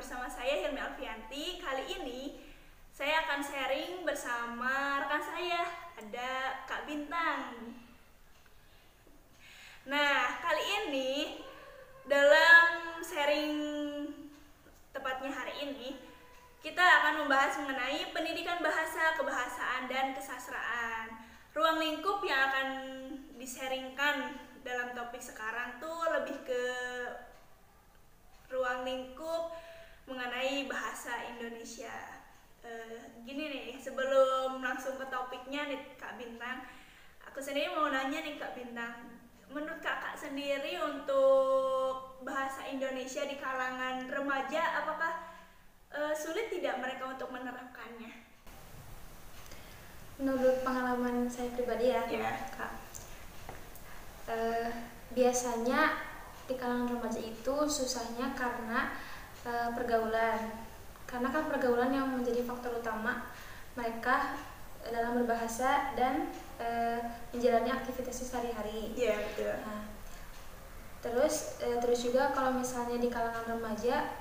bersama saya Hilmi Alfianti. Kali ini saya akan sharing bersama rekan saya, ada Kak Bintang. Nah, kali ini dalam sharing tepatnya hari ini kita akan membahas mengenai pendidikan bahasa, kebahasaan, dan kesastraan. Ruang lingkup yang akan di-sharingkan dalam topik sekarang tuh lebih ke ruang lingkup mengenai bahasa Indonesia. Gini nih, sebelum langsung ke topiknya nih Kak Bintang, aku sendiri mau nanya nih Kak Bintang, menurut kakak sendiri untuk bahasa Indonesia di kalangan remaja, apakah sulit tidak mereka untuk menerapkannya? Menurut pengalaman saya pribadi ya, Kak, biasanya di kalangan remaja itu susahnya karena pergaulan. Karena kan pergaulan yang menjadi faktor utama mereka dalam berbahasa dan menjalani aktivitas sehari-hari. Iya, betul. Nah, terus juga kalau misalnya di kalangan remaja,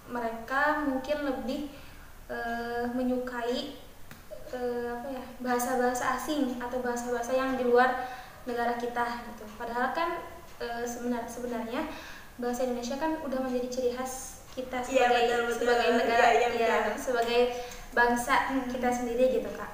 mereka mungkin lebih menyukai bahasa-bahasa asing atau bahasa-bahasa yang di luar negara kita gitu. Padahal kan sebenarnya bahasa Indonesia kan udah menjadi ciri khas kita sebagai sebagai negara, sebagai bangsa kita sendiri gitu Kak.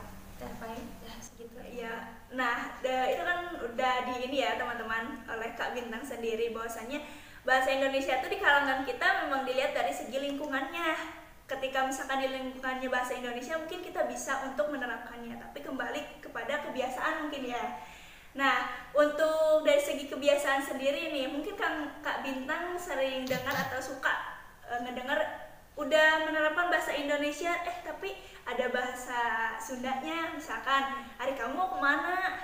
Segitu. Ya, nah itu kan udah di ini ya teman-teman oleh Kak Bintang sendiri, bahwasanya bahasa Indonesia itu di kalangan kita memang dilihat dari segi lingkungannya. Ketika misalkan di lingkungannya bahasa Indonesia, mungkin kita bisa untuk menerapkannya, tapi kembali kepada kebiasaan mungkin ya. Nah, untuk dari segi kebiasaan sendiri nih, mungkin kan Kak Bintang sering dengar atau suka ngedengar udah menerapkan bahasa Indonesia, tapi ada bahasa Sundanya, misalkan Ari kamu mau kemana?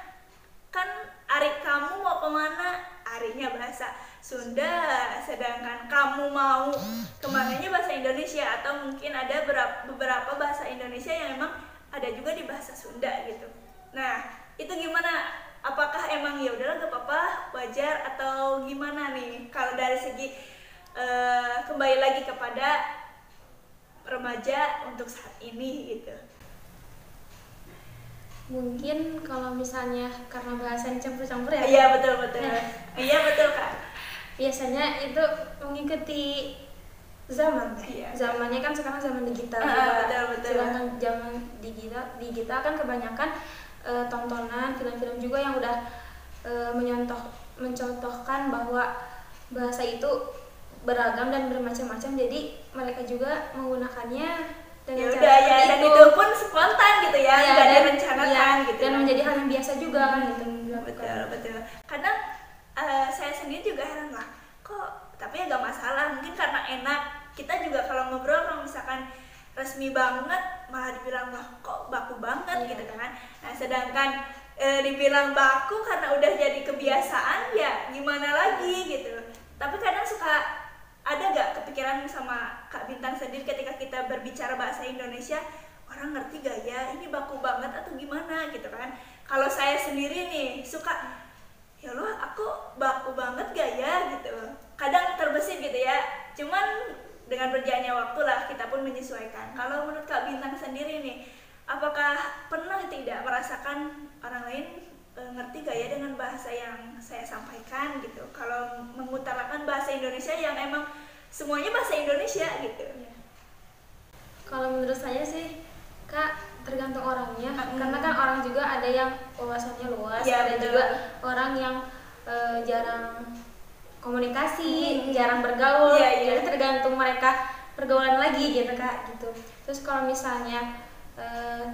Kan Ari kamu mau kemana? Arinya bahasa Sunda, sedangkan kamu mau kemananya bahasa Indonesia, atau mungkin ada beberapa bahasa Indonesia yang emang ada juga di bahasa Sunda gitu. Nah, itu gimana? Apakah emang ya udahlah gak apa-apa, wajar, atau gimana nih kalau dari segi kembali lagi kepada remaja untuk saat ini gitu? Mungkin kalau misalnya karena bahasanya campur-campur ya. Iya betul. Iya betul Kak. Biasanya itu mengikuti zaman. Iya. Zamannya kan sekarang zaman digital. Betul. Sedangkan zaman digital kan kebanyakan tontonan, film-film juga yang udah mencontohkan bahwa bahasa itu beragam dan bermacam-macam, jadi mereka juga menggunakannya dengan ya udah ya, dan itu pun spontan gitu ya, nggak direncanakan gitu dan menjadi hal yang biasa juga kan gitu. Betul. Kadang saya sendiri juga heran lah, kok tapi agak masalah, mungkin karena enak. Kita juga kalau ngobrol, kalau misalkan resmi banget malah dibilang wah kok baku banget gitu kan. Nah sedangkan dibilang baku karena udah jadi kebiasaan, ya gimana lagi gitu. Tapi kadang suka ada gak kepikiran sama Kak Bintang sendiri ketika kita berbicara bahasa Indonesia, orang ngerti gak ya ini baku banget atau gimana gitu kan. Kalau saya sendiri nih suka, ya loh aku baku banget gak ya gitu, kadang terbesit gitu ya. Cuman dengan berjalannya waktu lah kita pun menyesuaikan. Kalau menurut Kak Bintang sendiri nih, apakah pernah tidak merasakan orang lain ngerti gak ya dengan bahasa yang saya sampaikan gitu, kalau mengutarakan bahasa Indonesia yang emang semuanya bahasa Indonesia gitu? Kalau menurut saya sih Kak, tergantung orangnya. Karena kan orang juga ada yang wawasannya luas, ada juga orang yang jarang komunikasi, jarang bergaul. Jadi tergantung mereka pergaulan lagi gitu Kak gitu. Terus kalau misalnya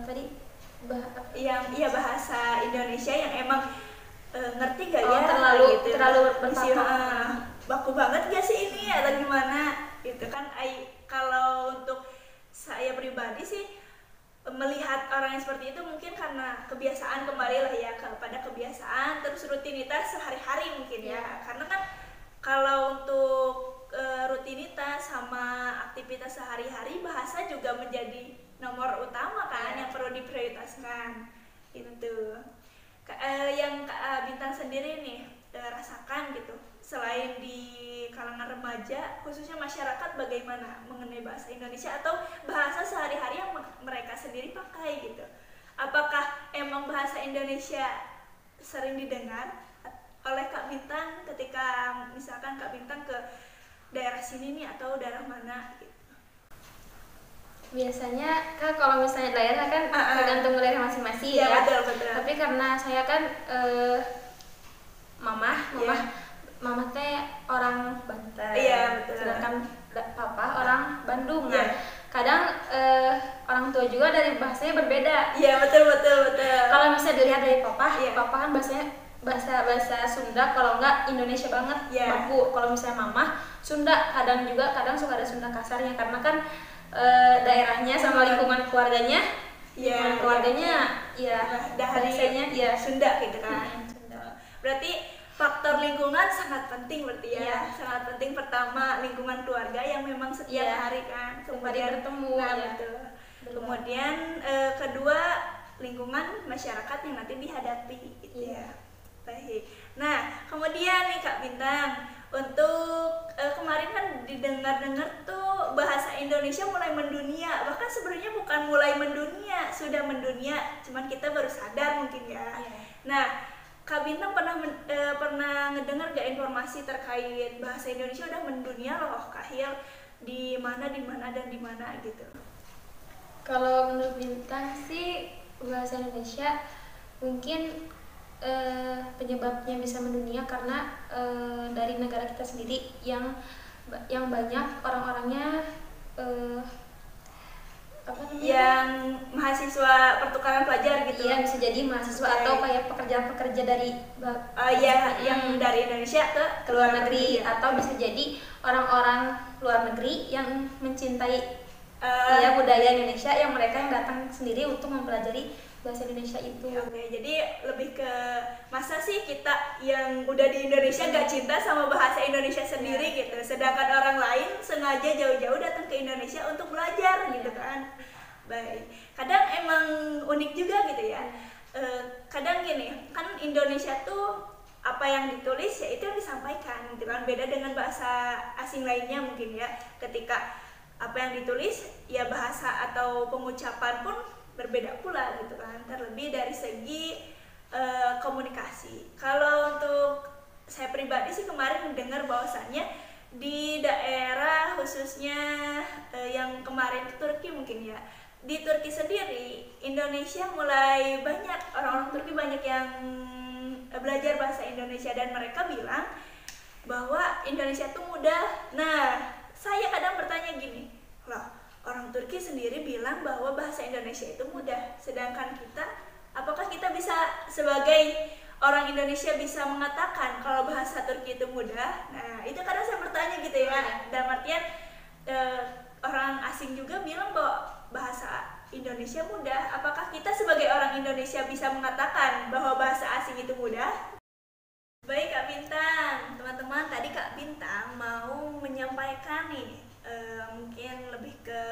tadi bahasa Indonesia yang emang ngerti gak ya terlalu gitu, baku banget gak sih ini atau gimana gitu kan. Kalau untuk saya pribadi sih melihat orang yang seperti itu mungkin karena kebiasaan, kembali lah ya kepada kebiasaan, terus rutinitas sehari-hari mungkin ya. Karena kan kalau untuk rutinitas sama aktivitas sehari-hari, bahasa juga menjadi nomor utama kan yang perlu diprioritaskan itu. Yang Kak Bintang sendiri nih rasakan gitu, selain di kalangan remaja, khususnya masyarakat, bagaimana mengenai bahasa Indonesia atau bahasa sehari-hari yang mereka sendiri pakai gitu. Apakah emang bahasa Indonesia sering didengar oleh Kak Bintang ketika misalkan Kak Bintang ke daerah sini nih atau daerah mana gitu? Biasanya Kak, kalau misalnya daerah kan tergantung daerah masing-masing ya. Betul. Tapi karena saya kan mama teh orang Banten, sedangkan papa orang Bandung. Nah, kadang orang tua juga dari bahasanya berbeda. Iya, betul. Kalau misalnya dilihat dari papa kan bahasanya bahasa Sunda, kalau enggak Indonesia banget, baku. Kalau misalnya mama Sunda, kadang suka ada Sunda kasarnya, karena kan daerahnya sama lingkungan keluarganya, bahasanya Sunda gitu kan. Sunda. Berarti faktor lingkungan sangat penting berarti ya. Sangat penting. Pertama lingkungan keluarga yang memang setiap hari kan kemudian bertemu. Betul. Kemudian kedua lingkungan masyarakat yang nanti dihadapi gitu ya. Baik. Nah, kemudian nih Kak Bintang, untuk kemarin kan didengar-dengar tuh bahasa Indonesia mulai mendunia. Bahkan sebenarnya bukan mulai mendunia, sudah mendunia, cuman kita baru sadar mungkin ya. Nah, Kak Bintang pernah ngedengar gak informasi terkait bahasa Indonesia udah mendunia loh Kak Hil, di mana gitu? Kalau menurut Bintang sih bahasa Indonesia mungkin penyebabnya bisa mendunia karena dari negara kita sendiri yang banyak orang-orangnya yang mahasiswa pertukaran pelajar gitu. Iya, bisa jadi mahasiswa atau kayak pekerja-pekerja dari yang dari Indonesia ke luar negeri, atau bisa jadi orang-orang luar negeri yang mencintai budaya Indonesia, yang mereka yang datang sendiri untuk mempelajari bahasa Indonesia itu. Oke, jadi lebih ke masa sih kita yang udah di Indonesia gak cinta sama bahasa Indonesia sendiri gitu, sedangkan orang lain sengaja jauh-jauh datang ke Indonesia untuk belajar gitu kan. Baik, kadang emang unik juga gitu ya. Kadang gini, kan Indonesia tuh apa yang ditulis ya itu yang disampaikan gitu kan, beda dengan bahasa asing lainnya mungkin ya. Ketika apa yang ditulis ya bahasa atau pengucapan pun berbeda pula gitu kan, terlebih dari segi komunikasi. Kalau untuk saya pribadi sih kemarin mendengar bahwasannya di daerah khususnya yang kemarin ke Turki mungkin ya, di Turki sendiri Indonesia mulai banyak, orang-orang Turki banyak yang belajar bahasa Indonesia dan mereka bilang bahwa Indonesia tuh mudah. Nah, saya kadang bertanya gini, loh, orang Turki sendiri bilang bahwa bahasa Indonesia itu mudah, sedangkan kita, apakah kita bisa sebagai orang Indonesia bisa mengatakan kalau bahasa Turki itu mudah? Nah, itu kadang saya bertanya gitu ya. Dalam artian orang asing juga bilang bahwa bahasa Indonesia mudah, apakah kita sebagai orang Indonesia bisa mengatakan bahwa bahasa asing itu mudah? Baik Kak Bintang, teman-teman, tadi Kak Bintang mau menyampaikan nih mungkin lebih ke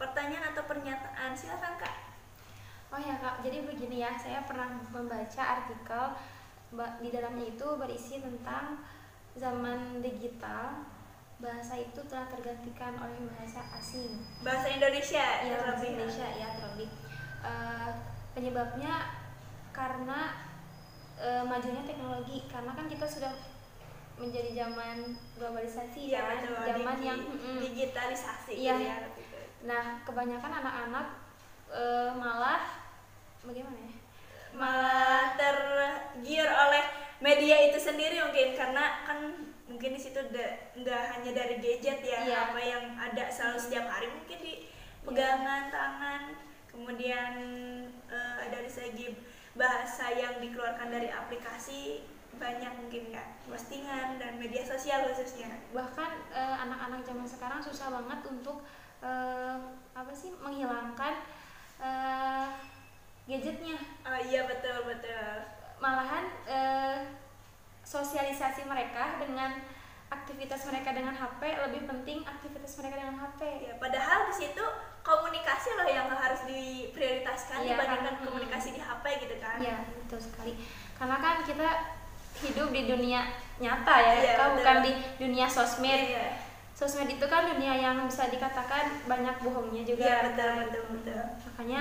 pertanyaan atau pernyataan, silakan Kak. Oh ya Kak, jadi begini ya, saya pernah membaca artikel di dalamnya itu berisi tentang zaman digital, bahasa itu telah tergantikan oleh bahasa asing. Bahasa Indonesia ya, bahasa Indonesia ya terlebih. Penyebabnya karena majunya teknologi, karena kan kita sudah menjadi zaman globalisasi ya, kan, zaman yang digitalisasi ya. Nah, kebanyakan anak-anak malah bagaimana ya? Malah tergiur oleh media itu sendiri mungkin, karena kan mungkin di situ nggak hanya dari gadget ya, apa yang ada selalu setiap hari mungkin di pegangan tangan, kemudian dari segi bahasa yang dikeluarkan dari aplikasi banyak mungkin ya, postingan dan media sosial khususnya. Bahkan anak-anak zaman sekarang susah banget untuk menghilangkan gadgetnya. Oh iya, betul. Malahan sosialisasi mereka dengan aktivitas mereka dengan HP lebih penting aktivitas mereka dengan HP. Ya, padahal di situ komunikasi loh yang harus diprioritaskan dibandingkan komunikasi di HP gitu kan. Iya, betul sekali. Karena kan kita hidup di dunia nyata ya, Iya, Kak, betul. bukan di dunia sosmed. Iya. Sosmed itu kan dunia yang bisa dikatakan banyak bohongnya juga. Iya, betul. Makanya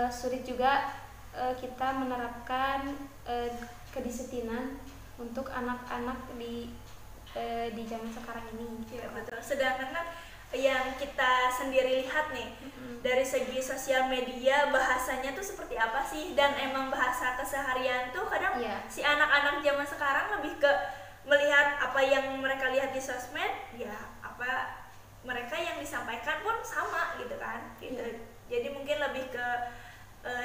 sulit juga kita menerapkan kedisiplinan untuk anak-anak di zaman sekarang ini. Iya, betul. Sedangkan kan yang kita sendiri lihat nih, dari segi sosial media bahasanya tuh seperti apa sih, dan emang bahasa keseharian tuh kadang Iya. si anak-anak zaman sekarang lebih ke melihat apa yang mereka lihat di sosmed, ya apa mereka yang disampaikan pun sama gitu kan gitu. Iya. Jadi mungkin lebih ke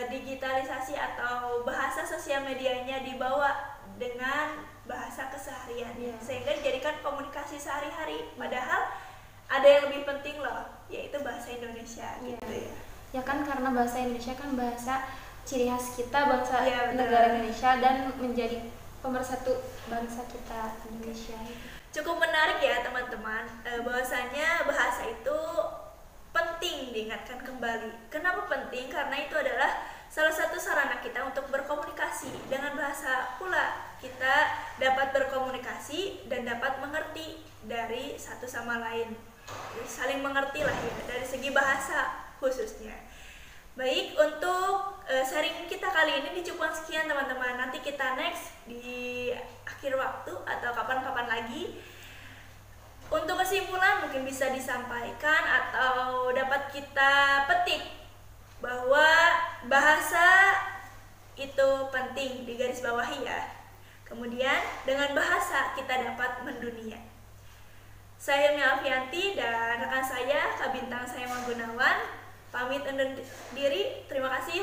digitalisasi atau bahasa sosial medianya dibawa dengan bahasa keseharian, Iya. sehingga dijadikan komunikasi sehari-hari, padahal ada yang lebih penting loh, yaitu bahasa Indonesia. Iya. Gitu ya. Ya kan, karena bahasa Indonesia kan bahasa ciri khas kita, bangsa Iya, betul. negara Indonesia, dan menjadi pemersatu bangsa kita Indonesia. Cukup menarik ya teman-teman, bahwasanya bahasa itu penting diingatkan kembali. Kenapa penting? Karena itu adalah salah satu sarana kita untuk berkomunikasi. Dengan bahasa pula kita dapat berkomunikasi dan dapat mengerti dari satu sama lain, saling mengerti lah ya, dari segi bahasa khususnya. Baik, untuk sharing kita kali ini dicukupkan sekian teman-teman. Nanti kita next di akhir waktu atau kapan-kapan lagi. Untuk kesimpulan mungkin bisa disampaikan atau dapat kita petik bahwa bahasa itu penting, digarisbawahi ya. Kemudian dengan bahasa kita dapat mendunia. Saya Hilmi Alfianti dan rekan saya Kak Bintang Sayama Gunawan pamit undur diri. Terima kasih.